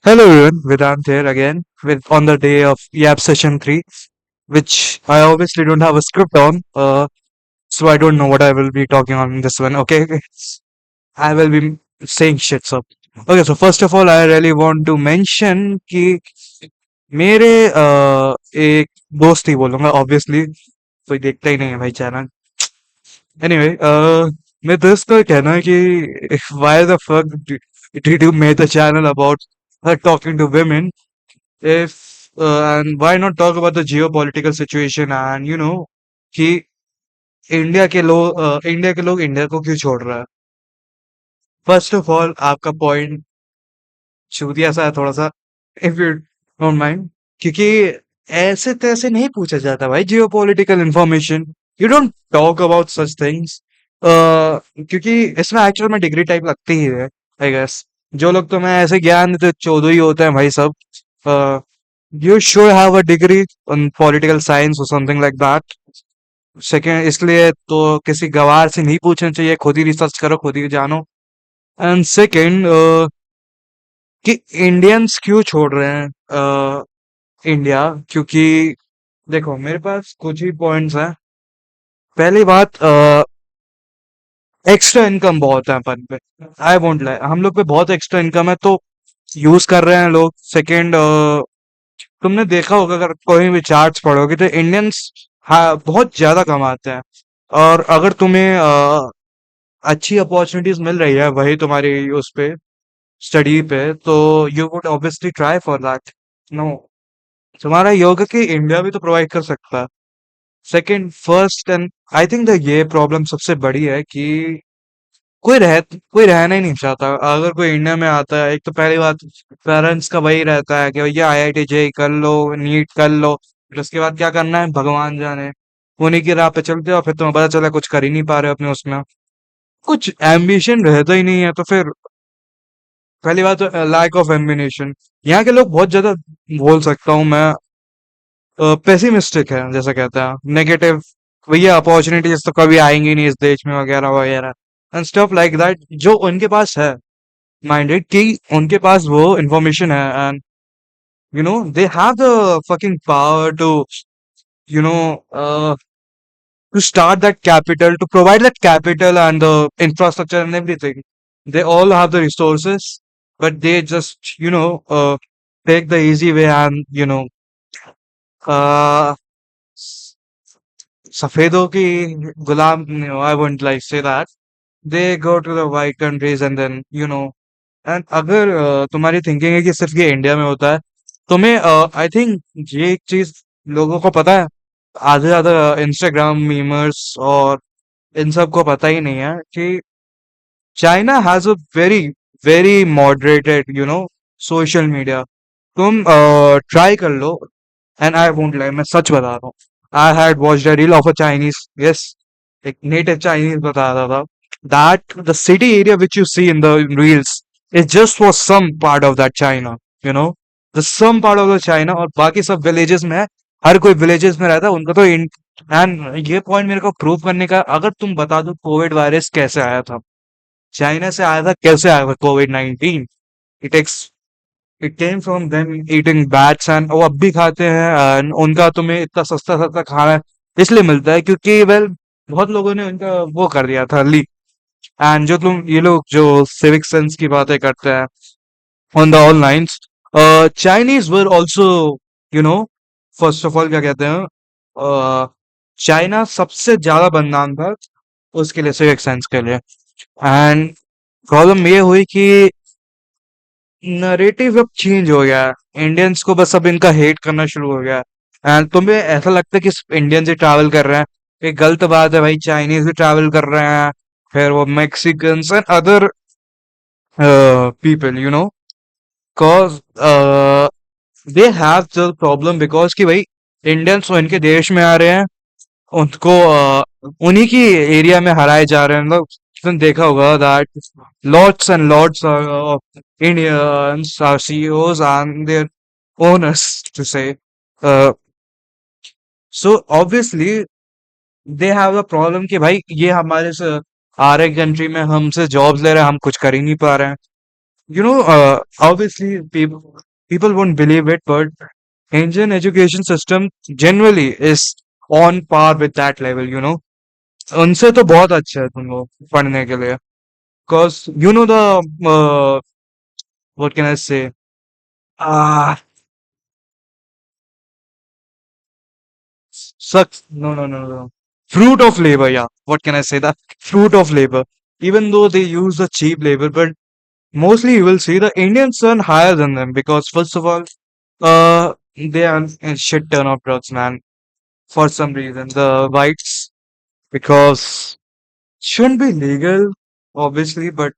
Hello everyone, Vedant here again with on the day of YAP session 3, which I obviously don't have a script on, so I don't know what I will be talking on in this one. Okay, I will be saying shit. So, okay, so first of all, I really want to mention कि मेरे एक दोस्त ही बोलूंगा obviously कोई देखता ही नहीं है भाई चैनल एनीवे मेरे दोस्त का कहना है कि why the fuck did you make the channel about her talking to women if and why not talk about the geopolitical situation and कि इंडिया के लोग इंडिया को क्यों छोड़ रहा है। फर्स्ट ऑफ ऑल आपका पॉइंट चूतिया सा है थोड़ा सा, इफ यू डोंट माइंड, क्योंकि ऐसे तैसे नहीं पूछा जाता भाई जियो political information. You don't talk about such things क्योंकि इसमें एक्चुअल में डिग्री टाइप लगती ही है आई गेस। जो लोग तुम्हें ऐसे ज्ञान देते चौधरी ही होते हैं भाई सब। You should have a degree in political science और समथिंग लाइक दैट। सेकेंड, इसलिए तो किसी गवार से नहीं पूछना चाहिए, खुद ही रिसर्च करो, खुद ही जानो। एंड सेकेंड, कि इंडियंस क्यों छोड़ रहे हैं इंडिया, क्योंकि देखो मेरे पास कुछ ही पॉइंट्स हैं। पहली बात, एक्स्ट्रा इनकम बहुत है अपन पे। आई वोंट लाई, हम लोग पे बहुत एक्स्ट्रा इनकम है तो यूज कर रहे हैं लोग। सेकेंड, तुमने देखा होगा अगर कोई भी चार्ट्स पढ़ोगे तो इंडियंस हाँ बहुत ज्यादा कमाते हैं। और अगर तुम्हें अच्छी अपॉर्चुनिटीज मिल रही है वही तुम्हारी उस पे स्टडी पे, तो you would obviously try for that. No, तुम्हारा योग कि इंडिया भी तो प्रोवाइड कर सकता है। Second, first and I think the ये प्रॉब्लम सबसे बड़ी है कि कोई रहना ही नहीं चाहता अगर कोई इंडिया में आता है। एक तो पहली बात, पेरेंट्स का वही रहता है कि भैया आईआईटी जेई कर लो, नीट कर लो, फिर उसके बाद क्या करना है भगवान जाने। उन्हीं की राह पे चलते हो, फिर तुम्हें पता चला कुछ कर ही नहीं पा रहे हो अपने उसमें, कुछ एम्बिशन रहता ही नहीं है। तो फिर पहली बात तो लैक ऑफ एम्बिनेशन। यहाँ के लोग बहुत ज्यादा, बोल सकता हूँ मैं, पेसिमिस्टिक है जैसा कहते हैं, नेगेटिव। भैया अपॉर्चुनिटीज तो कभी आएंगी नहीं इस देश में वगैरह वगैरह एंड स्टफ लाइक दैट। जो उनके पास है माइंडेड कि उनके पास वो इंफॉर्मेशन है and they have the fucking power to you know to start that capital, to provide that capital and the infrastructure and everything. They all have the resources, but they just, take the easy way and, uh, s- Safidon की गुलाम, I wouldn't like say that. They go to the white countries and then, and अगर तुम्हारी thinking है कि सिर्फ ये India में होता है, तुम्हें आई थिंक ये एक चीज लोगों को पता है, आधे ज्यादा इंस्टाग्राम मीमर्स और इन सब को पता ही नहीं है कि China has a very very moderated social media. तुम ट्राई कर लो एंड आई वोंट लाई, मैं सच बता रहा हूँ। I had watched a reel of a Chinese, yes, एक नेटिव चाइनीज बता रहा था that the city area which you see in the reels is just for some part of that China, you know the some part of the China, और बाकी सब villages में है। हर कोई विलेजेस में रहता है, उनका तो एंड ये पॉइंट मेरे को प्रूव करने का, अगर तुम बता दो कोविड वायरस कैसे आया था, चाइना से आया था, कैसे आया था Covid 19। It it came from them eating bats and वो अब भी खाते हैं। and उनका तुम्हें इतना सस्ता सस्ता खाना इसलिए मिलता है क्योंकि वेल बहुत लोगों ने उनका वो कर दिया था लीक। एंड जो तुम ये लोग जो सिविक सेंस की बातें करते हैं on the online, Chinese were also, you know first of all क्या कहते हैं, चाइना सबसे ज्यादा बदनाम था उसके लिए, सिविक सेंस के लिए। एंड प्रॉब्लम ये हुई कि नरेटिव अब चेंज हो गया है, इंडियंस को बस अब इनका हेट करना शुरू हो गया है। एंड तुम्हें ऐसा लगता है कि सिर्फ इंडियंस ही ट्रैवल कर रहे हैं, ये गलत बात है भाई, चाइनीज भी ट्रैवल कर रहे हैं, फिर वो Mexicans and other people, cause they have the problem because कि भाई इंडियंस तो इनके देश में आ रहे हैं, उनको उन्हीं की एरिया में हराए जा रहे हैं। मतलब तुमने देखा होगा that lots and lots of Indians are CEOs and their owners to say. Uh, so obviously they have a problem कि भाई ये हमारे से आ रहे कंट्री में हमसे जॉब्स ले रहे हैं, हम कुछ कर ही नहीं पा रहे हैं। Obviously, people won't believe it, but Indian education system generally is on par with that level. उनसे तो बहुत अच्छा है तुम लोग पढ़ने के लिए. Cause the what can I say? Ah, sucks. No, no, no, no. Fruit of labor. Yeah. What can I say? That fruit of labor. Even though they use the cheap labor, but mostly you will see the Indians earn higher than them because first of all, they are a shit ton of drugs, man. For some reason, the whites because shouldn't be legal, obviously, but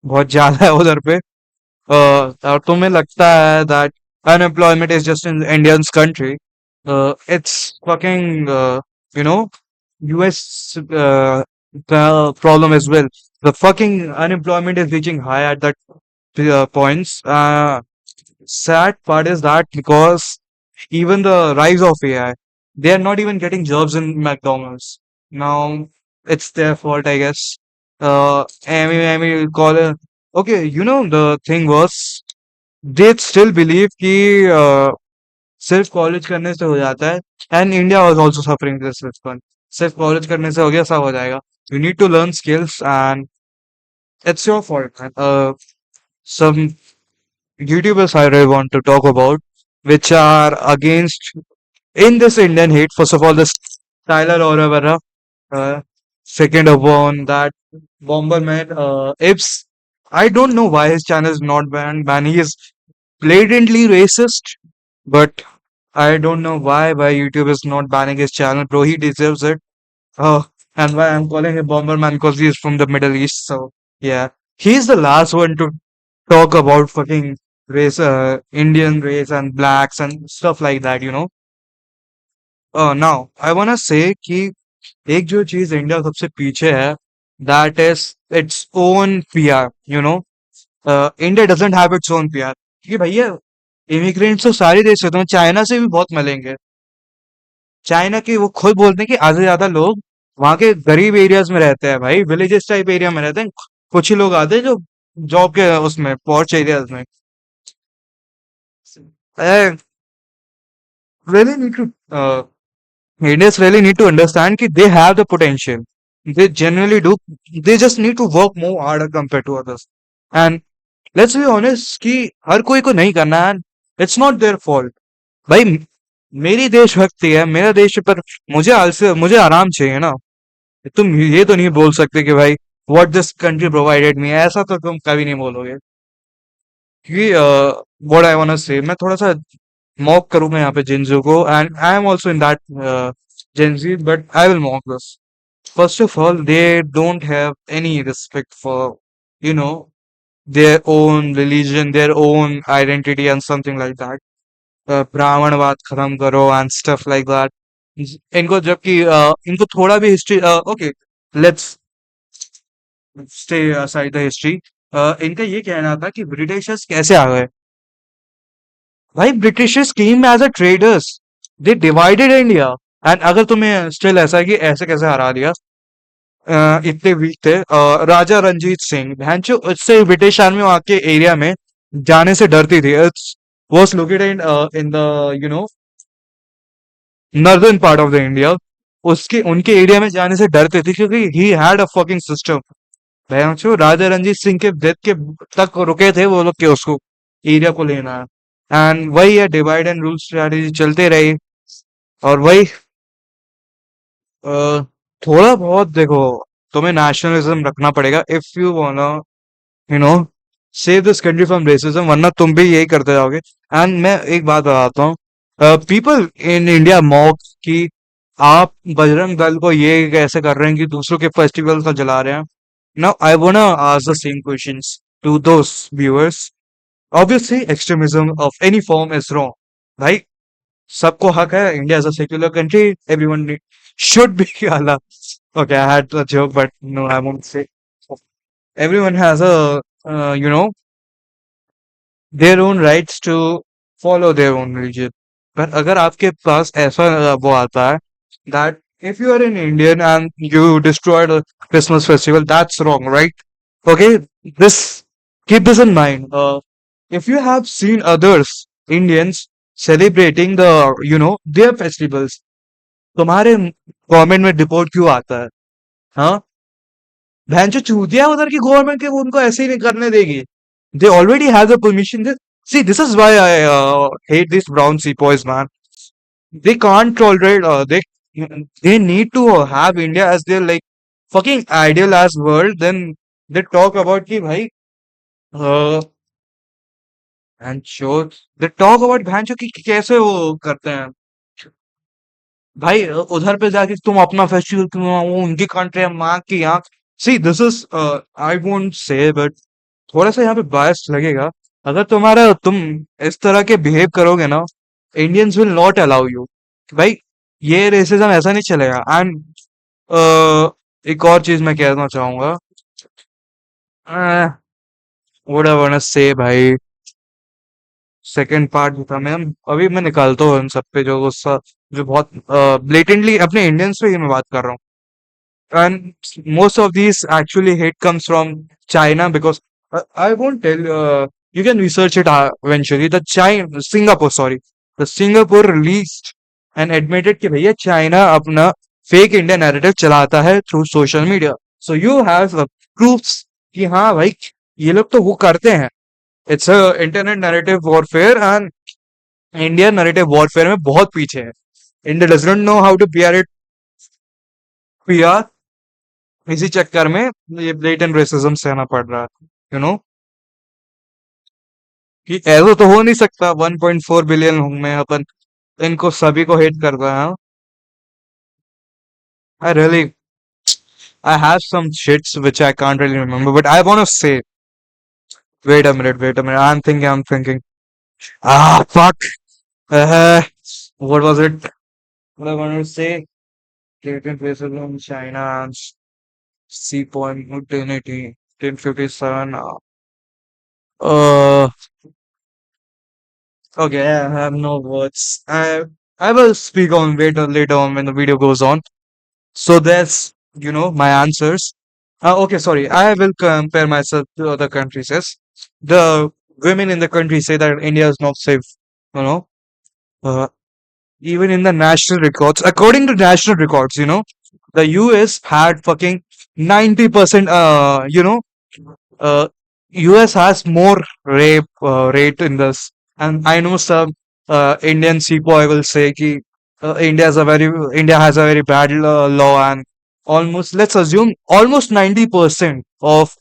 बहुत ज्यादा है उधर पे. और तुम्हें लगता है that unemployment is just in Indian's country? It's fucking US the problem as well. The fucking unemployment is reaching high at that points. Sad part is that because even the rise of AI, they are not even getting jobs in McDonald's. Now it's their fault, I guess. I mean, call it. Okay, the thing was, they still believe कि सिर्फ college करने से हो जाता है. And India was also suffering this one. सिर्फ college करने से हो गया सब हो जाएगा. You need to learn skills and it's your fault. Some YouTubers I really want to talk about, which are against in this Indian hate. First of all, this Tyler Oravera, uh, second of one that Bomberman, Ibs. I don't know why his channel is not banned. He is blatantly racist, but I don't know why YouTube is not banning his channel, bro. He deserves it. And why I'm calling him Bomberman because he is from the Middle East. So yeah, he's the last one to talk about fucking race, Indian race and blacks and stuff like that. Now I wanna say कि एक जो चीज India सबसे पीछे है, that is its own PR. India doesn't have its own PR. कि भैया immigrants तो सारे देश से, तो चाइना से भी बहुत मिलेंगे. चाइना के वो खुद बोलते हैं कि आधे से ज्यादा लोग वहां के गरीब एरियाज में रहते हैं भाई, विलेजेस टाइप एरिया में रहते हैं. कुछ ही लोग आते हैं जो जॉब के उसमें पॉर्च एरियाज में. I really need to Indians really need to understand that they have the potential. They genuinely do. They just need to work more harder compared to others. And let's be honest कि हर कोई को नहीं करना है. It's not their fault. भाई मेरी देशभक्ति है, मेरा देश है, पर मुझे आराम चाहिए ना. तुम ये तो नहीं बोल सकते कि भाई what this country provided me, ऐसा तो तुम कभी नहीं बोलोगे. क्योंकि what I wanna say, मैं थोड़ा सा मॉक करूंगा यहाँ पे जिनजू को, and I am also in that Gen Z, but I will mock this. First of all, they don't have any respect for, you know, their own religion, their own identity, and something like that. ब्राह्मणवाद खत्म करो and stuff like that. इनको जबकि इनको थोड़ा भी history, okay, let's stay aside the history. इनका ये कहना था कि ब्रिटिशर्स कैसे आ गए. भाई Britishers came as a traders. They divided India. And अगर तुम्हें स्टिल ऐसा है कि ऐसे कैसे हरा दिया, इतने वीक थे. राजा रंजीत सिंह भैंचो, उससे ब्रिटिश आर्मी वहां के एरिया में जाने से डरती थी. It's was located in the you know northern part of the India. उसके उनके एरिया में जाने से डरते थे क्योंकि he had a fucking system. भैंचो राजा रंजीत सिंह के डेथ के तक रुके थे वो लोग के उसको एरिया को लेना है. एंड वही है, डिवाइड एंड रूल स्ट्रेटेजी चलते रही. और वही थोड़ा बहुत देखो, तुम्हें नेशनलिज्म रखना पड़ेगा if you वांना you know save this country from racism, वरना तुम भी यही करते जाओगे. एंड मैं एक बात बताता हूँ. पीपल इन इंडिया मॉक कि आप बजरंग दल को ये कैसे कर रहे हैं कि दूसरों के फेस्टिवल को जला रहे हैं. Now I wanna ask the same questions to those viewers. Obviously extremism of any form is wrong. भाई सबको हक है. India is a secular country. Everyone should be Allah. Okay, I had a joke, but no, I won't say. Everyone has a, their own rights to follow their own religion. पर अगर आपके पास ऐसा वो आता है that if you are an Indian and you destroyed a Christmas festival, that's wrong, right? Okay, this. Keep this in mind. If you have seen others, Indians, celebrating their festivals, तुम्हारे government में report क्यों आता है? हाँ, बहन जो चूतिया उधर की गवर्नमेंट के वो उनको ऐसे ही नहीं करने देगी. They already have the permission. See, this is why I hate these brown sepoys, man. They can't tolerate. They need to have India as their like fucking ideal as world. Then they talk about कि भाई and show they talk about बहन कि कैसे वो करते हैं. भाई उधर पे जाके तुम अपना फेस्टिवल क्यों वो उनकी कंट्री माँ की यहाँ. See this is I won't say but थोड़ा सा यहाँ पे बायस लगेगा. अगर तुम इस तरह के बिहेव करोगे ना, Indians will not allow you. भाई ये रेसिज्म ऐसा नहीं चलेगा. एंड एक और चीज मैं कहना चाहूंगा. व्हाट आई वांट टू से भाई, सेकंड पार्ट जो था मैं निकालता हूँ इन सब पे जो गुस्सा जो बहुत ब्लेटेंटली अपने इंडियंस पे ही मैं बात कर रहा हूँ. And most of these actually hate comes from China because I won't tell. You can research it eventually. The Singapore released and admitted कि भैया चाइना अपना फेक इंडिया नैरेटिव चलाता है through social media. So you have proofs कि हाँ भाई ये लोग तो वो करते हैं. It's a internet narrative warfare and Indian narrative warfare में बहुत पीछे है. India does not know how to PR. इसी चक्कर में ये ब्लेटेंट रेसिज्म सहना पड़ रहा है. यू नो कि ऐसा तो हो नहीं सकता 1.4 बिलियन हूं मैं अपन इनको सभी को हेट कर रहा हूँ. I really I have some shits which I can't really remember but I want to say wait a minute I am thinking fuck what was it what I want to say blatant racism China C point 1080 1057 uh Okay, I have no words. I will speak on later on when the video goes on. So that's my answers. Okay, sorry. I will compare myself to other countries. Yes, the women in the country say that India is not safe. You know, uh, even in the national records, according to national records, the US had fucking 90%. Uh, US has more rape rate in this, and I know some Indian sepoy will say कि India has a very bad law, and almost let's assume almost 90% of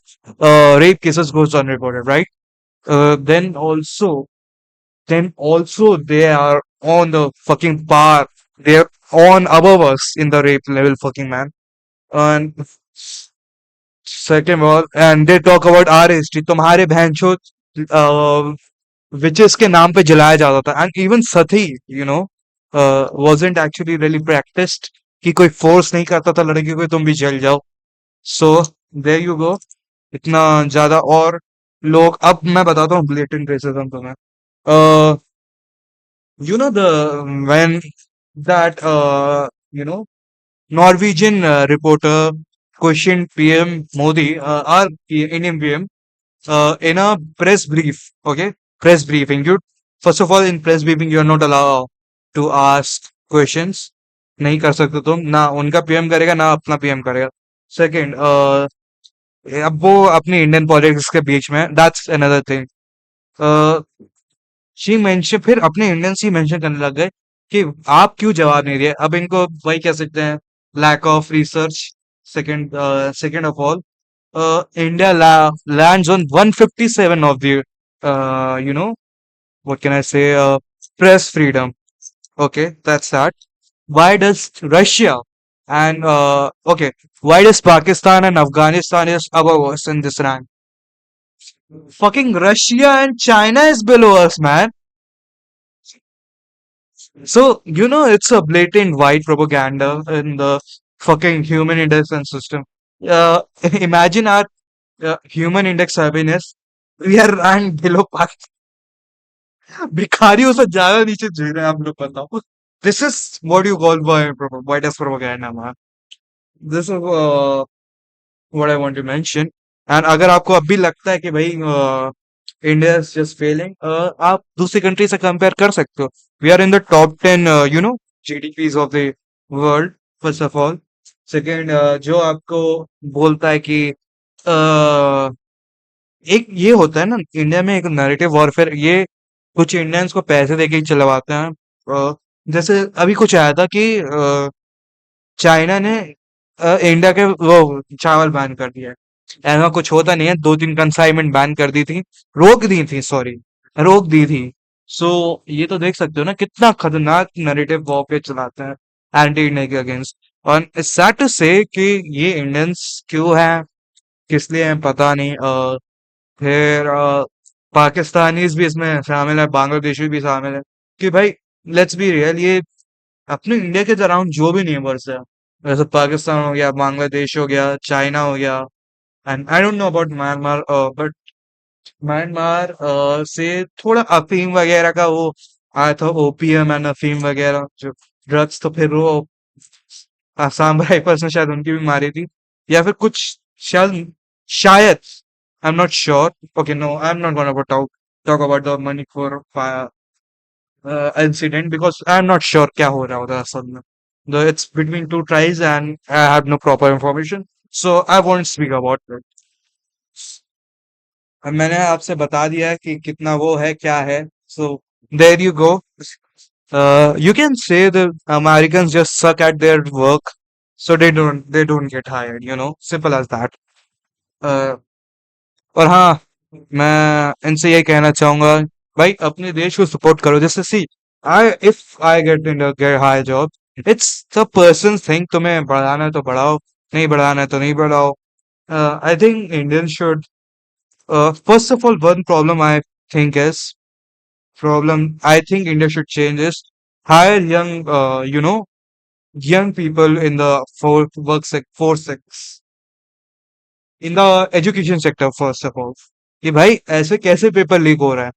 rape cases goes unreported, right? Then also they are on the fucking par. They're on above us in the rape level, fucking man. And second of all, and they talk about our history. तुम्हारे बहनचोद witches के नाम पे जलाया जाता था. And even Sati wasn't actually really practiced कि कोई force नहीं करता था लड़की को तुम भी जल जाओ. So there you go. इतना ज्यादा और लोग. अब मैं बताता हूँ ब्लेटेंट रेसिज्म तुम्हें. The when that Norwegian reporter questioned PM Modi, our Indian PM, in a press brief. Okay, press briefing. You first of all in press briefing you are not allowed to ask questions. नहीं कर सकते तुम ना उनका PM करेगा ना अपना PM करेगा. सेकंड, अब वो अपनी इंडियन पॉलिटिक्स के बीच में that's another thing. She mention फिर अपने इंडियंस ही मेंशन करने लग गए कि आप क्यों जवाब नहीं दिए. अब इनको वही कह सकते हैं lack of research. Second of all, India lands on 157 of the what can I say, press freedom. Okay, that's that. Why does Russia and okay, why does Pakistan and Afghanistan is above us in this rank? Fucking Russia and China is below us, man. So, it's a blatant white propaganda in the fucking human index and system. Imagine our human index happiness. We are ranked below Pakistan. भिखारियों से ज्यादा नीचे जी रहे हैं हम लोग, बताओ. This is what you call white as propaganda, man. This is what I want to mention. And अगर आपको अब भी लगता है कि भाई इंडिया इज जस्ट फेलिंग, आप दूसरी कंट्री से कंपेयर कर सकते हो। We are in the top 10 GDPs of the world, first of all. Second, जो आपको बोलता है कि एक ये होता है ना, इंडिया में एक नैरेटिव वॉरफेयर, ये कुछ इंडियंस को पैसे देके ही चलवाते हैं। जैसे अभी कुछ आया था कि चाइना ने इंडिया के वो चावल बैन कर दिया है। ऐसा कुछ होता नहीं है, 2-3 कंसाइनमेंट बैन कर दी थी, रोक दी थी, सॉरी, रोक दी थी। सो ये तो देख सकते हो ना कितना खतरनाक नैरेटिव वॉरफेयर चलाते हैं एंटी इंडिया के अगेंस्ट। और इट्स सैड टू से कि ये इंडियंस क्यों हैं, किस लिए हैं पता नहीं। फिर पाकिस्तानीज भी इसमें शामिल है, बांग्लादेशी भी शामिल है। कि भाई लेट्स बी रियल, ये अपने इंडिया के अराउंड जो भी नेबर्स है, जैसे पाकिस्तान हो गया, बांग्लादेश हो गया, चाइना हो गया, and I don't know about Myanmar, but Myanmar से थोड़ा अफीम वगैरह का वो आया था, ओपीएम एंड अफीम वगैरह जो ड्रग्स, तो फिर वो आसाम राइफल्स ने शायद उनकी भी मारी थी, या फिर कुछ, शायद शायद, I am not sure. Okay, no, I am not gonna talk about the Manipur incident because I'm not sure क्या हो रहा होता असल में. Though it's between two tribes and I have no proper information, so I won't speak about it. अब मैंने आपसे बता दिया है कि कितना वो है क्या है. So there you go. You can say the Americans just suck at their work, so they don't get hired. Simple as that. Uh, और हाँ, मैं इनसे ये कहना चाहूंगा, भाई अपने देश को सपोर्ट करो। जैसे see, I if I get high job, it's the person thing, तुम्हें बढ़ाना है तो बढ़ाओ, नहीं बढ़ाना है तो नहीं बढ़ाओ। I think Indian should, first of all, one problem I think is, problem I think India should change is hire young people in the force in the education sector, first of all. कि भाई ऐसे कैसे paper leak हो रहा है?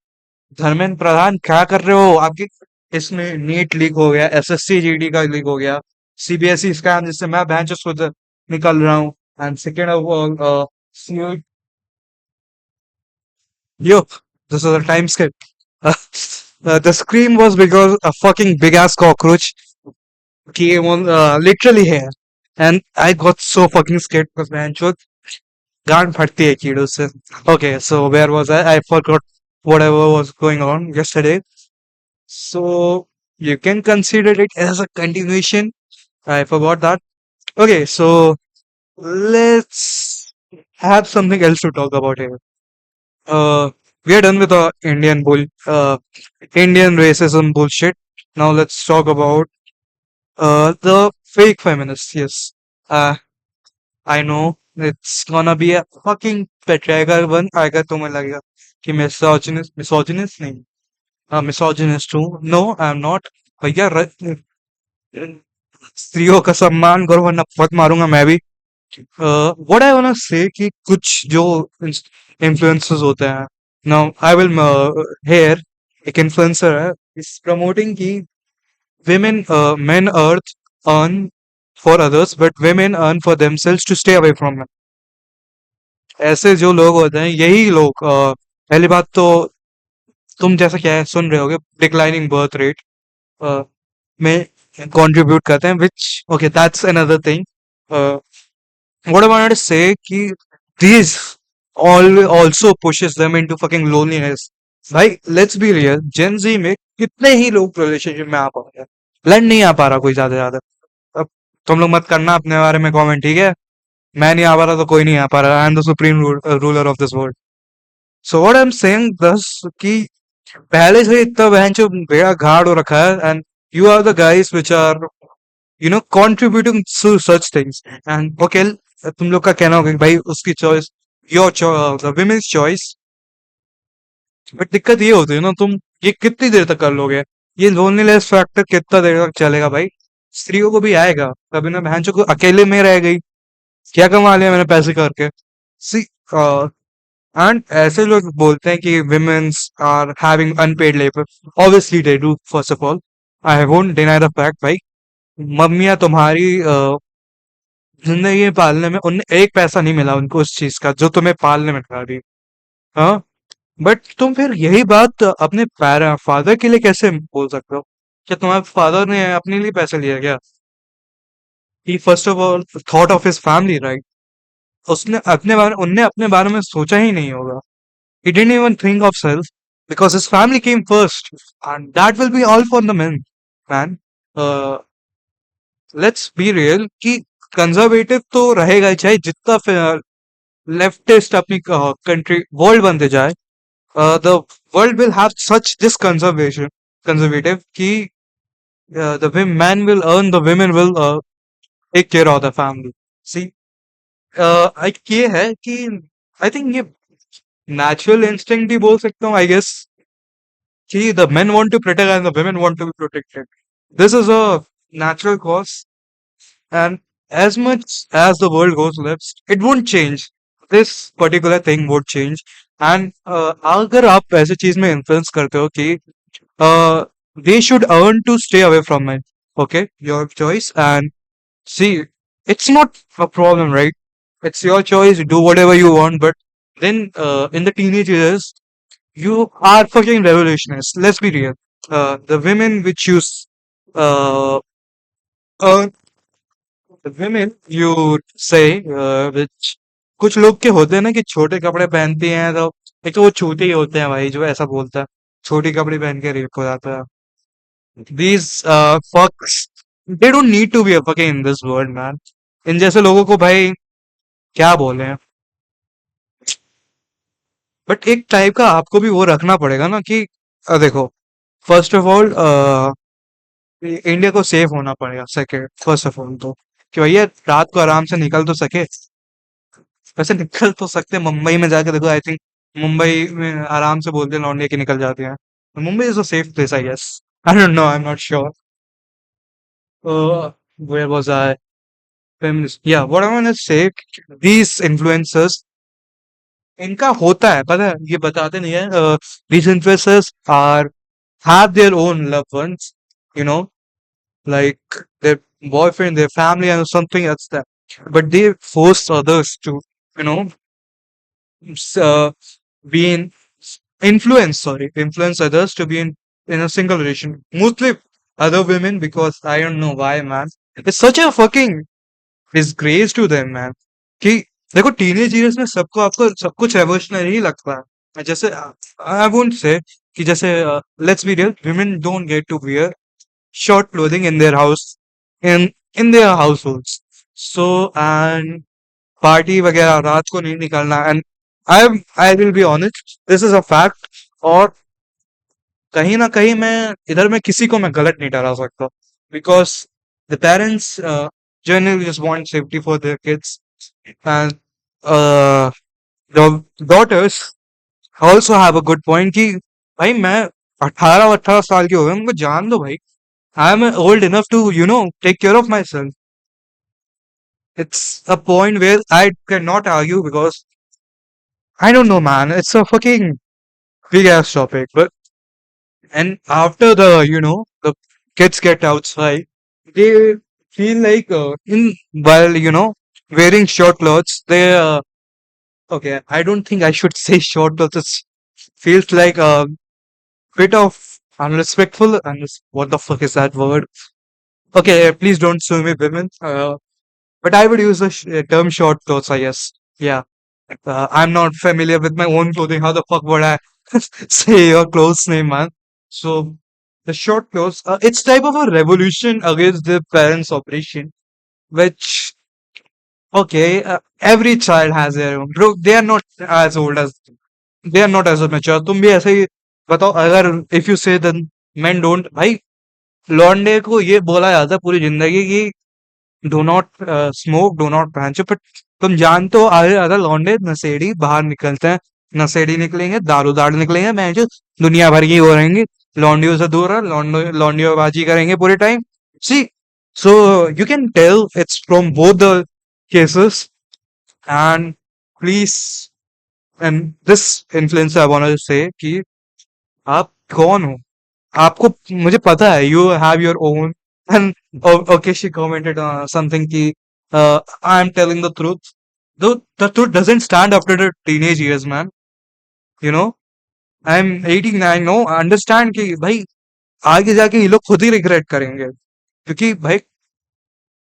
धर्मेंद्र प्रधान क्या कर रहे हो आपके? इसमें नीट लीक हो गया, एसएससी जीडी का लीक हो गया, सीबीएसई स्कैम जिससे मैं बेंच खुद निकल रहा हूँ। And second of all, yo, this is a time skip. The scream was because a fucking big ass cockroach came on, literally here, and I got so fucking scared because man, गांड फटती है कीड़ों से. Okay, so where was I? I forgot whatever was going on yesterday. So you can consider it as a continuation. I forgot that. Okay, so let's have something else to talk about here. We are done with the Indian racism bullshit. Now let's talk about the fake feminists. Yes, I know it's gonna be a fucking पेट्रेगा बन आएगा, तुम्हें लगेगा कि misogynist नहीं, misogynist हूँ. No, I'm not. भैया स्त्रियों का सम्मान करो वरना बहुत मारूंगा मैं भी. व्हाट आई वांट से कि कुछ जो इन्फ्लुएंसर्स होते हैं, नाउ आई विल हेयर, एक इन्फ्लुएंसर है, इज प्रमोटिंग कि women men earn for others but women earn for themselves to stay away from men. ऐसे जो लोग होते हैं, यही लोग, पहली बात तो तुम जैसा क्या है सुन रहे होगे, डिक्लाइनिंग बर्थ रेट में कंट्रीब्यूट करते हैं, which okay that's another thing. What I wanted to say कि these all also pushes them into fucking loneliness. भाई लेट्स बी रियल, जेन जी में कितने ही लोग रिलेशनशिप में आ पा रहे हैं, लड़ नहीं आ पा रहा कोई ज्यादा ज्यादा. अब तुम लोग मत करना अपने बारे में कमेंट, ठीक है? मैं नहीं आ पा रहा तो कोई नहीं आ पा रहा. I am the supreme ruler of this world. So what I am saying दस कि पहले से इतना बहन जो बेड़ा घाड़ हो रखा है, and you are the guys which are contributing to such things. And okay, तुम लोग का कहना होगा कि भाई उसकी choice, your the women's choice. But दिक्कत ये होती है ना, तुम ये कितनी देर तक कर लोगे? ये लोनलीनेस फैक्टर कितना देर तक चलेगा भाई? स्त्रियों को भी आएगा कभी ना, बहन को अकेले में रह गई, क्या कमा लिया मैंने पैसे करके? सी, एंड ऐसे लोग बोलते हैं कि womens are having unpaid labour. Obviously they do, first of all. I won't deny the fact भाई. मम्मियाँ तुम्हारी जिंदगी में पालने में उन्हें एक पैसा नहीं मिला उनको उस चीज का जो तुम्हें पालने में लगा रही। हाँ। बट तुम फिर यही बात अपने फादर के लिए कैसे बोल सकते हो? क्या तुम्हारे फादर ने अपने लिए पैसे लिए क्या? He first of all thought of his family, right? उसने अपने बारे उनने अपने बारे में सोचा ही नहीं होगा। He didn't even think of self because his family came first, and that will be all for the men, man. Uh, let's be real कि कंजर्वेटिव तो रहेगा ही, चाहे जितना लेफ्टिस्ट अपनी कंट्री वर्ल्ड बनते जाए। The world will have such this conservation conservative कि the men will earn, the women will take care of the family. See, एक ये है कि आई थिंक ये नेचुरल इंस्टिंक्ट ही बोल सकता हूँ, आई गेस, कि the men want to protect and the women want to be protected. This is a natural cause, and as much as the world goes left, it won't change. This particular thing won't change. And अगर आप ऐसे चीज में influence करते हो कि they should earn to stay away from it, okay, your choice, and see, it's not a problem, right? It's your choice. Do whatever you want, but then in the teenage years, you are fucking revolutionists. Let's be real. The women which uh, uh, the women you say, which कुछ लोग के होते हैं ना कि छोटे कपड़े पहनती हैं तो एक तो वो छोटे ही होते हैं भाई, जो ऐसा बोलता है छोटी कपड़े पहन के रेप हो जाता है। These fucks, they don't need to be a fucking in this world, man. इन जैसे लोगों को भाई क्या बोले हैं। बट एक टाइप का आपको भी वो रखना पड़ेगा ना कि देखो, फर्स्ट ऑफ ऑल इंडिया को सेफ होना पड़ेगा, सेकेंड फर्स्ट ऑफ ऑल तो कि भैया रात को आराम से निकल तो सके। वैसे निकल तो सकते हैं, मुंबई में जाके देखो, आई थिंक मुंबई में आराम से बोलते हैं लौंडे की निकल जाती हैं। Mumbai is a safe place, I guess. I don't know, I am not sure. Where was I? Feminist, या what I want to say, these influencers, इनका होता है पता है, ये बताते नहीं है। These influencers are have their own loved ones, you know, like their boyfriend, their family, and something else that. But they force others to, you know, uh, be in influence. Sorry, influence others to be in a single relation. Mostly other women, because I don't know why, man. It's such a fucking disgrace to them, man. कि देखो teenage years में सबको आपको सब कुछ revolutionary ही लगता है। जैसे आई वोंट से कि जैसे let's be real, women don't get to wear short clothing in their house, in their households. So and party वगैरह रात को नहीं निकलना, and I will be honest, this is a fact. और कहीं ना कहीं मैं किसी को मैं गलत नहीं ठहरा सकता, because the parents generally just want safety for their kids, and the daughters also have a good point कि भाई मैं 18 साल की हो गए, उनको जान दो भाई। I am old enough to take care of myself. It's a point where I cannot argue because I don't know, man. It's a fucking big ass topic. But and after the kids get outside, they feel like in while wearing short clothes, they okay. I don't think I should say short clothes. It feels like a bit of unrespectful. What the fuck is that word? Okay, please don't sue me, women. But I would use the term short clothes, I guess. Yeah. I'm not familiar with my own clothing. How the fuck would I say your clothes name, man? So the short clothes, it's type of a revolution against the parents' operation, which okay, every child has their own. Bro, they are not as old as they are not as mature. तुम भी ऐसे ही बताओ, अगर if you say then men don't, भाई लौंडे को ये बोला जाता है पूरी जिंदगी की do not smoke, do not पहन। बट तुम जानते हो आधे ज्यादा लौंडे नशेड़ी बाहर निकलते हैं, नशेड़ी निकलेंगे, दारूदार निकलेंगे, मैं जो दुनिया भर की हो रहेंगी, लौंडियों से दूर रह, लौंडियों बाजी करेंगे पूरे time. See, so you can tell it's from both the cases, and please, and this influencer I want to say कि आप कौन हो? आपको, मुझे पता है you have your own, and okay she commented something I'm telling the truth. Though the truth doesn't stand after the teenage years, man. You know, I'm 18, I know, understand कि भाई आगे जाके ये लोग खुद ही रिग्रेट करेंगे, क्योंकि भाई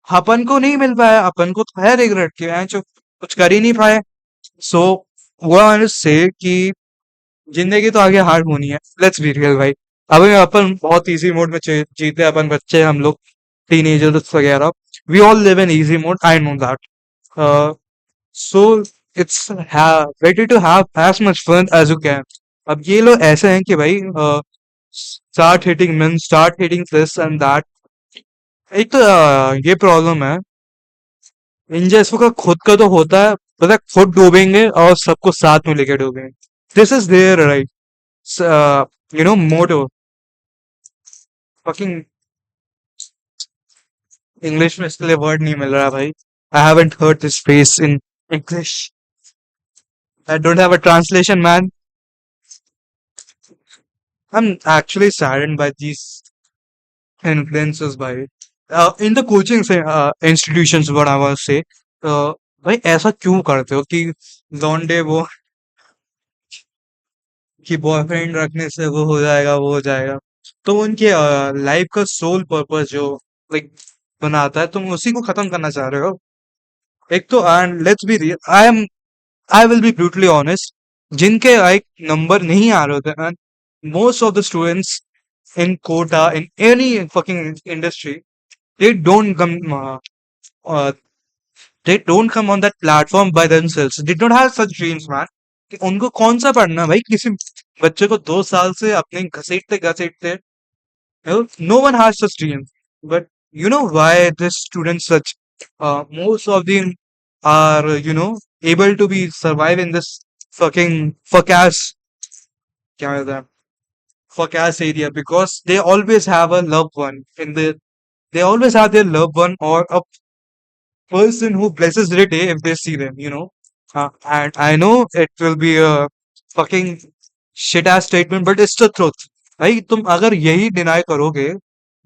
अपन को नहीं मिल पाया, अपन को तो है रिग्रेट कि यार जो कुछ कर ही नहीं पाए। सो वो मैंने से कि जिंदगी तो आगे हार्ड होनी है, लेट्स बी रियल भाई। अभी अपन बहुत इजी मोड में जीते हैं, अपन बच्चे हम लोग, टीनेजर्स वगैरह, we all live in easy mode, I know that. So it's better to have as much fun as you can. अब ये लोग ऐसे हैं कि भाई start hitting men, start hitting this and that. एक तो ये प्रॉब्लम है, इन जैसों का खुद का तो होता है, पता है, खुद डूबेंगे और सबको साथ में लेके डूबेंगे। This is their right, motto. Fucking English में इसके लिए वर्ड नहीं मिल रहा भाई। I haven't heard this phrase in English. I don't have a translation man. I am actually saddened by these influences भाई। इन द कोचिंग से institutions, what I want say, भाई ऐसा क्यों करते हो कि लौंडे वो कि बॉयफ्रेंड रखने से वो हो जाएगा, वो हो जाएगा। तो उनके लाइफ का सोल पर्पस जो लाइक बनाता है, तुम उसी को खत्म करना चाह रहे हो। एक तो and let's be real, I will be brutally honest, जिनके लाइक नंबर नहीं आ रहे होते, and most of the students in Kota, in any fucking industry, they don't come uh, they don't come on that platform by themselves, they don't have such dreams man। कि उनको कौन सा पढ़ना भाई, किसी बच्चे को 2 साल से अपने घसीटते घसीटते, no one has such dreams। but you know why this students such, most of them are, able to be survive in this fucking fuck ass, क्या कहते हैं, fuck ass area, because they always have a loved one in the, they always have their loved one or a person who blesses their day if they see them, and I know it will be a fucking shit ass statement, but it's the truth। भाई तुम अगर यही deny करोगे,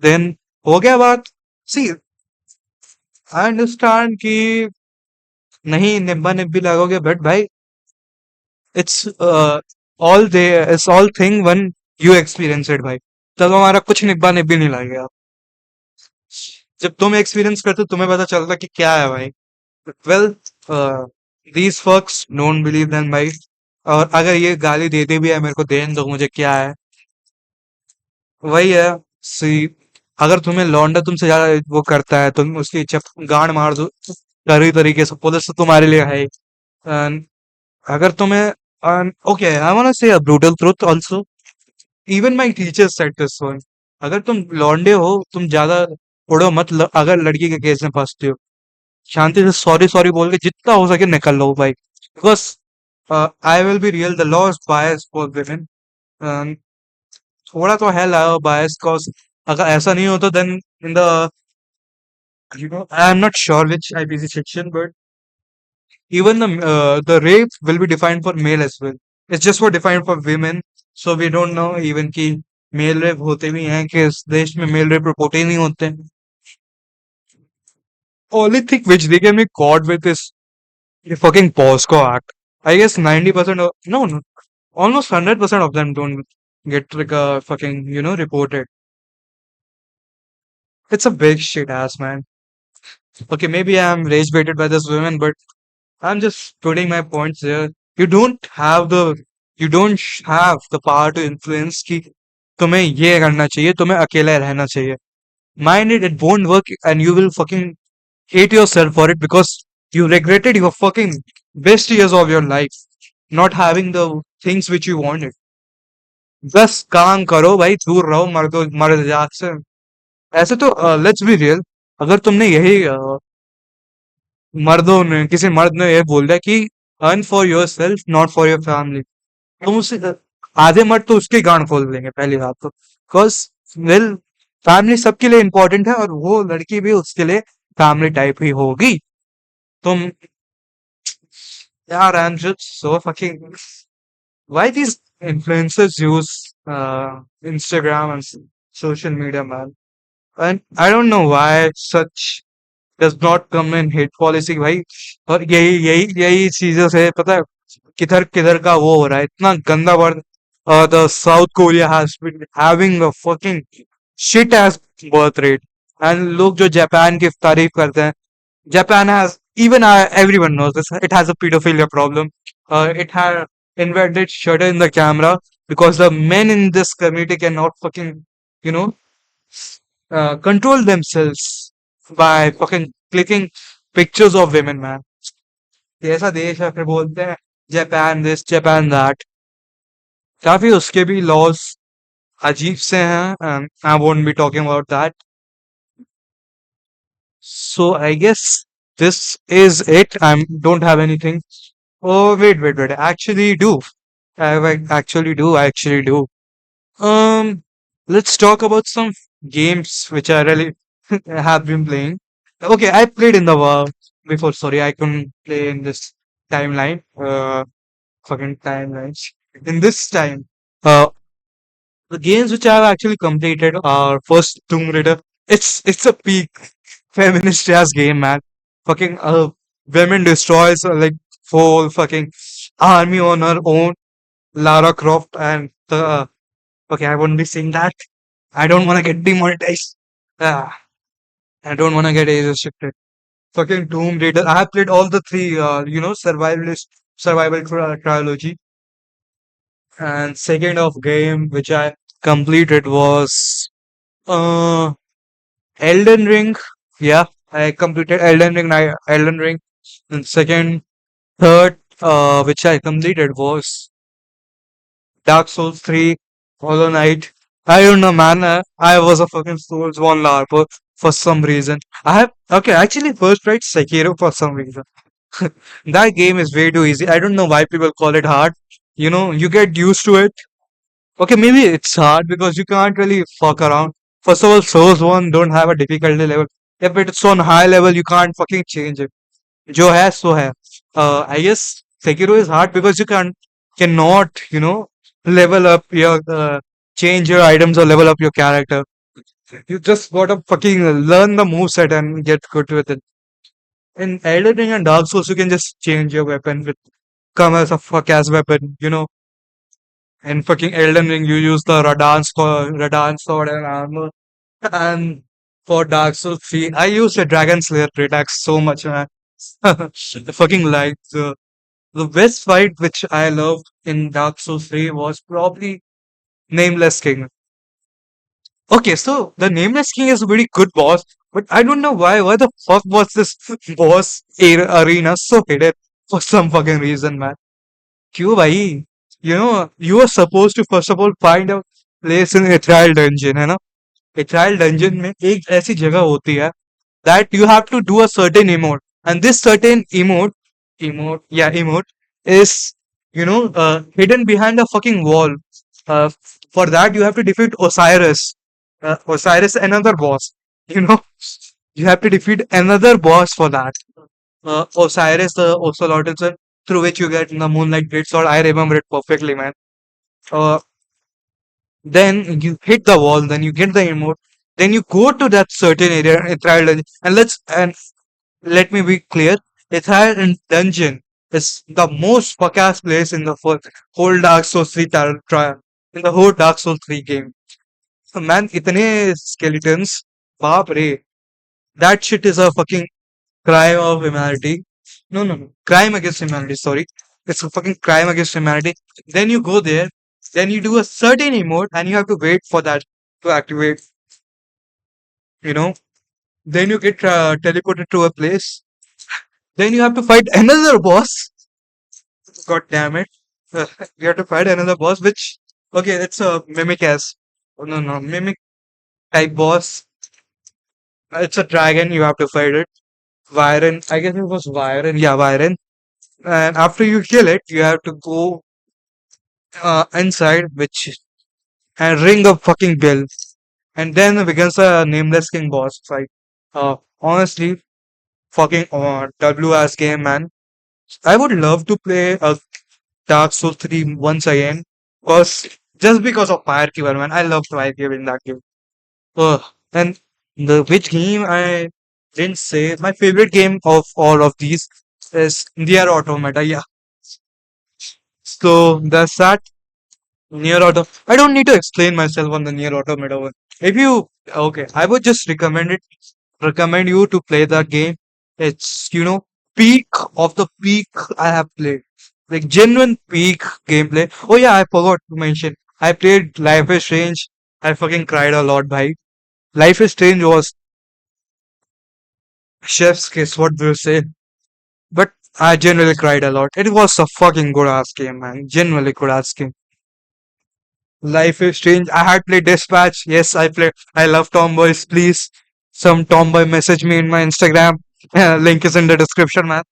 then हो गया बात। सी I understand कि नहीं निब्बा निब्बी लगोगे, बट भाई it's all they, it's all thing one you experience it भाई। तब हमारा कुछ निब्बा निब्बी नहीं लगेगा। जब तुम एक्सपीरियंस करते हो, तुम्हें पता चलता कि क्या है भाई। वेल, दीज फक्स डोंट बिलीव देन भाई। और अगर ये गाली देते भी है मेरे को, देन दो, मुझे क्या है। वही है। सी अगर तुम्हें लौंडा तुमसे ज्यादा वो करता है, तुम उसकी गांड मार दो करी तरीके से, पुलिस तो तुम्हारे लिए है ही। And अगर तुम्हें, okay I want to say a brutal truth also, even my teachers said this one, अगर तुम लौंडे हो, तुम ज्यादा उड़ो मत, अगर लड़की के केस में फंसते हो, शांति से सॉरी सॉरी बोल के जितना हो सके निकल लो भाई। Because I will be real, the law is bias for women। थोड़ा तो है लॉ बायस, cause अगर ऐसा नहीं होता, then in the, I am not sure which IPC section, but even the rape will be defined for male as well, it's just for defined for women। so we don't know even कि mail rape होते भी हैं कि इस देश में, mail rape report ही नहीं होते। only thing which they can be caught with is the fucking POSCO Act। I guess 90% of, no, almost 100% of them don't get like a fucking, reported। It's a big shit ass man। Okay, maybe I'm rage baited by this woman, but I'm just putting my points there। You don't have the, you don't have the power to influence कि तुम्हें ये करना चाहिए, तुम्हें अकेला रहना चाहिए। Mind it, it won't work, and you will fucking hate yourself for it, because you regretted your fucking best years of your life not having the things which you wanted। बस काम करो भाई, दूर रहो मर्दों मर्द जात से। ऐसे तो लेट्स बी रियल, अगर तुमने यही मर्दों ने, किसी मर्द ने ये बोल दिया कि earn for your self not for your family, तुम उसे आधे मर्द तो उसके गांड खोल देंगे पहली बात तो। बिकॉज वेल, फैमिली सबके लिए इंपॉर्टेंट है, और वो लड़की भी उसके लिए फैमिली टाइप ही होगी। तुम यार, I am just so fucking, why these influencers use Instagram and social media, man? And I don't know why such. Does not come in heat policy भाई। और यही यही यही चीजों से पता है किधर किधर का वो हो रहा है इतना गंदा word. The South Korea has been having a fucking shit as birth rate. And लोग जो जापान की तारीफ करते हैं, Japan has even everyone knows this. It has a pedophilia problem. It had invented shutter in the camera because the men in this community cannot fucking, you know, control themselves by fucking clicking pictures of women, man. ये ऐसा देश है फिर बोलते हैं Japan this Japan that. काफी उसके भी लॉज अजीब से हैं। I won't be talking about that. So I guess this is it. I don't have anything. Oh, wait. I actually do. Actually do. I actually do. Um, let's talk about some games which I really have been playing. Okay, I played in the before. Sorry, I couldn't play in this timeline. Fucking timelines. In this time, uh, the games which I've actually completed are first Tomb Raider. It's a peak feminist ass game, man. Fucking women destroys like whole fucking army on her own. Lara Croft and the okay, I wouldn't be saying that. I don't want to get demonetized. Ah, I don't want to get age restricted. Fucking Tomb Raider. I have played all the three, survivalist survival trilogy. And second of game which I completed was uh Elden Ring. Yeah, I completed Elden Ring. Elden Ring. And second, third, which I completed was Dark Souls 3, Hollow Knight. I don't know, man. I was a fucking Souls 1 LARPer for some reason. I have, okay, actually, first tried Sekiro for some reason. That game is way too easy. I don't know why people call it hard. You know, you get used to it. Okay, maybe it's hard because you can't really fuck around. First of all, Souls 1 don't have a difficulty level. If it's on high level, you can't fucking change it. जो है सो है. I guess Sekiro is hard because you cannot level up your change your items or level up your character. You just gotta fucking learn the moveset and get good with it. In Elden Ring and Dark Souls, you can just change your weapon with come as a fuck ass weapon. In fucking Elden Ring, you use the Radan sword and armor. And for Dark Souls 3, I used a Dragon Slayer attack so much, man. The fucking like the best fight which I loved in Dark Souls 3 was probably Nameless King. Okay, so the Nameless King is a very good boss, but I don't know why. Why the fuck was this boss arena so hidden for some fucking reason, man? क्यों भाई? You were supposed to first of all find a place in Ethereal Dungeon, है ना? Ethereal Dungeon में एक ऐसी जगह होती है that you have to do a certain emote, and this certain emote is hidden behind a fucking wall. For that you have to defeat Osiris. Osiris, another boss. You know, you have to defeat another boss for that. Osiris, the Ocelotl, through which you get the Moonlight Greatsword. I remember it perfectly, man. Uh, then you hit the wall, then you get the emote, then you go to that certain area in Trial Dungeon, and let me be clear, Dungeon is the most fuck-ass place in the whole Dark Souls 3 trial, in the whole Dark Souls 3 game. So, man, itne skeletons, baap re, that shit is a fucking crime of humanity. No. Crime against humanity, sorry. It's a fucking crime against humanity. Then you go there, then you do a certain emote, and you have to wait for that to activate, you know. Then you get teleported to a place. Then you have to fight another boss. God damn it. You have to fight another boss, which, okay, it's a mimic as. Oh, no, mimic type boss. It's a dragon, you have to fight it. Viren, I guess it was Viren. Yeah, Viren. And after you kill it, you have to go inside, which and ring a fucking bell, and then begins a nameless king boss fight. Honestly, fucking WS game, man. I would love to play a Dark Souls 3 once again, cause just because of Firekeeper, man. I love Firekeeper in that game. And the which game I didn't say my favorite game of all of these is Nier Automata. Yeah, so that's that. Nier Auto. I don't need to explain myself on the Nier Automata one. If you okay, I would just recommend you to play that game. It's peak of the peak I have played, like genuine peak gameplay. Oh yeah, I forgot to mention. I played Life is Strange. I fucking cried a lot, bhai. Life is Strange was chef's kiss. What do you say? But I genuinely cried a lot. It was a fucking good ass game, man. Genuinely good ass game. Life is Strange. I had played Dispatch. Yes, I played. I love tomboys. Please, some tomboy message me in my Instagram. Link is in the description, man.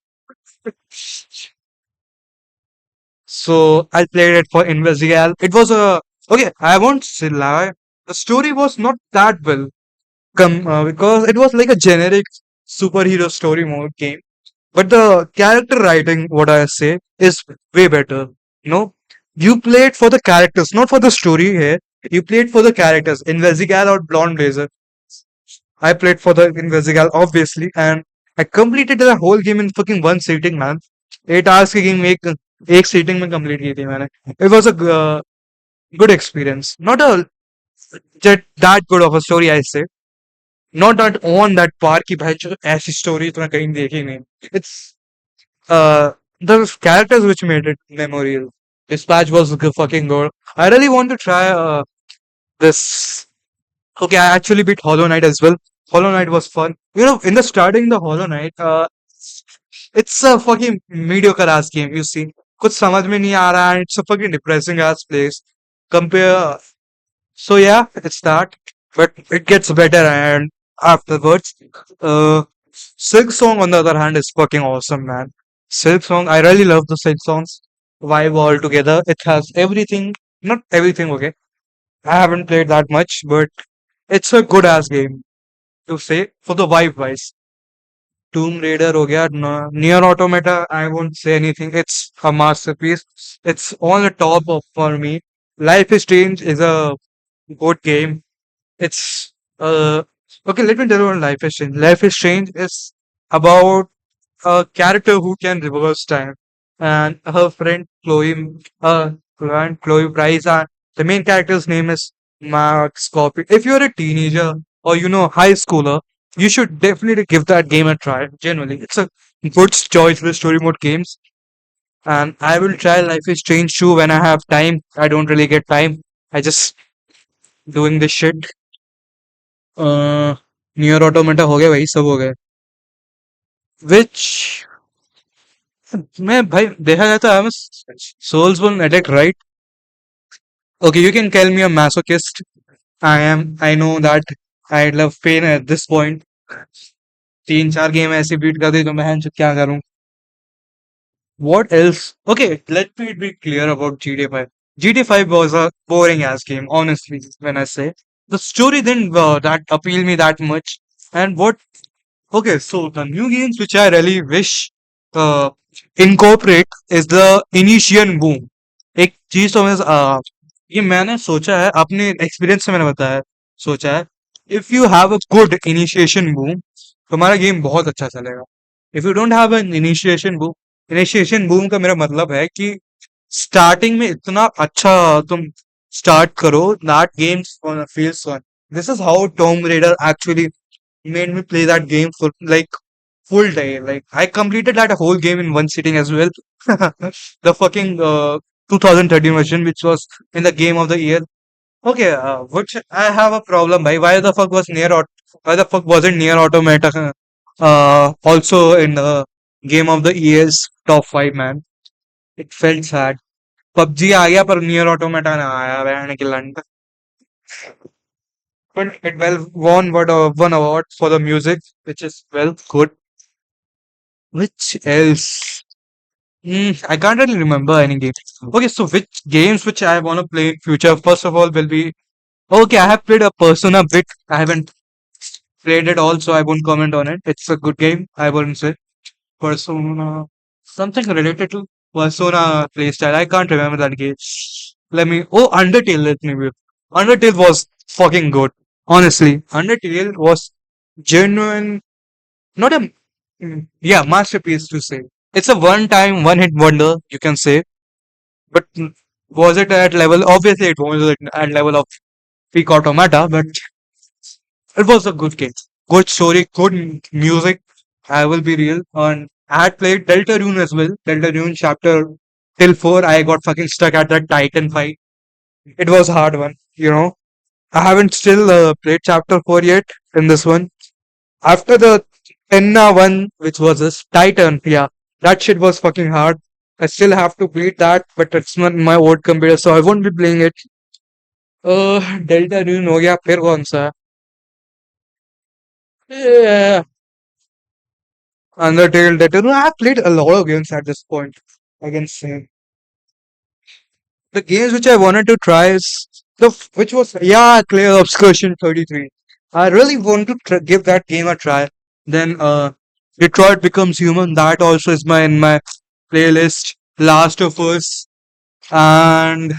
So I played it for Invisigal. It was a okay. I won't say lie. The story was not that well, because it was like a generic superhero story mode game. But the character writing, what I say, is way better. You played for the characters, not for the story here. You played for the characters. Invisigal or Blonde Blazer. I played for the Invisigal, obviously, and I completed the whole game in fucking one sitting, man. 8 hours की game एक seating में complete की थी मैंने. It was a good experience. Not a that good of a story, I say. Not that on that par की भाई जो ऐसी story तूने कहीं देखी नहीं. It's uh the characters which made it memorable. Dispatch was fucking good. I really want to try this. Okay, I actually beat Hollow Knight as well. Hollow Knight was fun. In the starting the Hollow Knight, it's a fucking mediocre ass game. You see, कुछ समझ में नहीं आ रहा है. It's a fucking depressing ass place. Compare. So yeah, it's that. But it gets better and afterwards. Uh, Silk Song on the other hand is fucking awesome, man. Silk Song, I really love the Silk Songs vibe altogether. It has everything. Not everything, okay. I haven't played that much, but it's a good ass game to say for the vibe wise. Tomb Raider हो गया, Nier Automata, I won't say anything. It's a masterpiece. It's on the top of for me. Life is Strange is a good game. It's okay. Let me tell you what Life is Strange. Life is Strange is about a character who can reverse time, and her friend Chloe Price, and the main character's name is Max Copy. If you're a teenager or high schooler, you should definitely give that game a try. Genuinely, it's a good choice with story mode games, and I will try Life is Strange too when I have time. I don't really get time. I just doing this shit. Near automata हो गया भाई सब हो गए विच मैं भाई देखा जाए तो I am souls born addict right okay you can tell me a masochist I know that I love pain at this point 3-4 game ऐसे बीट कर दी तो मैं क्या करूं what else okay let me be clear about GTA 5. GTA 5 was a boring ass game honestly when I say the story didn't that appeal me that much and what okay, so the new games which I really wish uh, incorporate is the Initiation Boom. एक चीज तो मैं ये मैंने सोचा है अपने experience से मैंने बताया सोचा है if you have a good initiation boom तुम्हारा गेम बहुत अच्छा चलेगा if you don't have an initiation boom का मेरा मतलब है कि स्टार्टिंग में इतना अच्छा तुम स्टार्ट करो that games feels fun this is how Tomb Raider actually made me play that game for like full day. Like I completed that whole game in one sitting as well. The fucking 2013 version, which was in the game of the year. Okay, which I have a problem by why the fuck was why the fuck wasn't near automata also in the game of the year's top 5 man. It felt sad. PUBG आ गया पर near automata ना आया बहन की लंड but it well won what one award for the music, which is well good. Which else? I can't really remember any games. Okay, so which games which I want to play in future? First of all, will be okay. I have played a Persona bit. I haven't played it all, so I won't comment on it. It's a good game. I wouldn't say Persona something related to Persona playstyle. I can't remember that game. Let me. Oh, Undertale. Let me. Undertale was fucking good. Honestly, Undertale was genuine. not a yeah, masterpiece to say. It's a one time, one hit wonder, you can say. But was it at level? Obviously, it was at level of Peak Automata, but it was a good game. Good story, good music. I will be real. And I had played Deltarune as well. Deltarune chapter till 4. I got fucking stuck at that Titan fight. It was a hard one, you know. I haven't still played chapter 4 yet in this one. After the Enna one, which was this Titan, yeah, that shit was fucking hard. I still have to beat that, but it's not my old computer, so I won't be playing it. Deltarune हो गया फिर कौन सा? Yeah, Undertale, Deltarune. I have played a lot of games at this point. I can say the games which I wanted to try is which was yeah, Clear Obscursion 33. I really want to give that game a try. Then Detroit Becomes Human. That also is my in my playlist. Last of Us and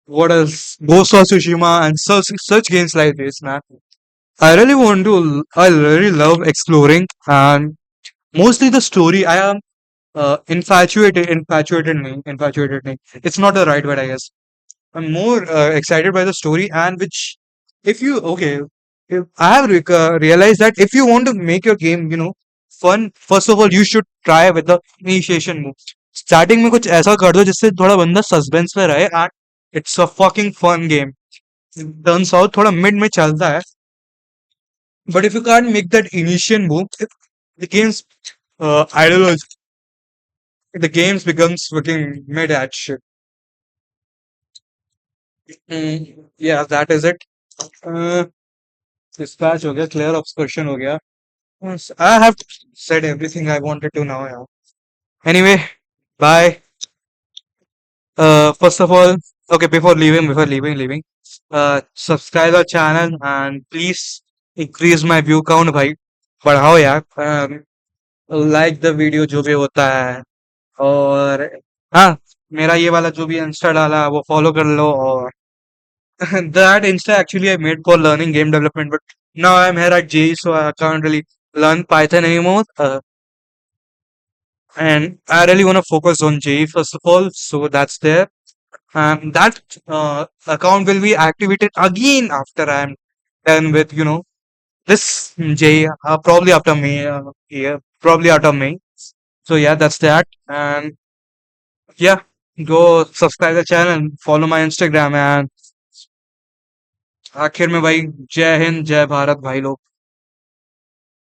what else? Ghost of Tsushima and such games like this, man. I really want to. I really love exploring and mostly the story. I am infatuated me. It's not the right word, I guess. I'm more excited by the story and which, if you okay, if I have realized that if you want to make your game, fun, first of all, you should try with the initiation move. Starting में कुछ ऐसा कर दो जिससे थोड़ा बंदा suspense में रहे and it's a fucking fun game turns out थोड़ा मिड में चलता है but if you can't make that initial move the games ideology the games becomes fucking mid at shit. Yeah, that is it. Uh, dispatch हो गया, clear obscursion हो गया. Yes, I have said everything I wanted to now. Yeah. Anyway, bye. First of all, okay, before leaving, subscribe our channel and please increase my view count, भाई. बढ़ाओ यार. Like the video जो भी होता है और हाँ मेरा ये वाला जो भी इंस्टा डाला है, वो फॉलो कर लो और that Insta actually I made for learning game development, but now I'm here at JE, so I can't really learn Python anymore. And I really want to focus on JE first of all, so that's there. And that account will be activated again after I'm done with, this JE, probably after May, yeah, probably after May. So yeah, that's that. And yeah, go subscribe the channel, follow my Instagram, and आखिर में भाई जय हिंद जय भारत भाई लोग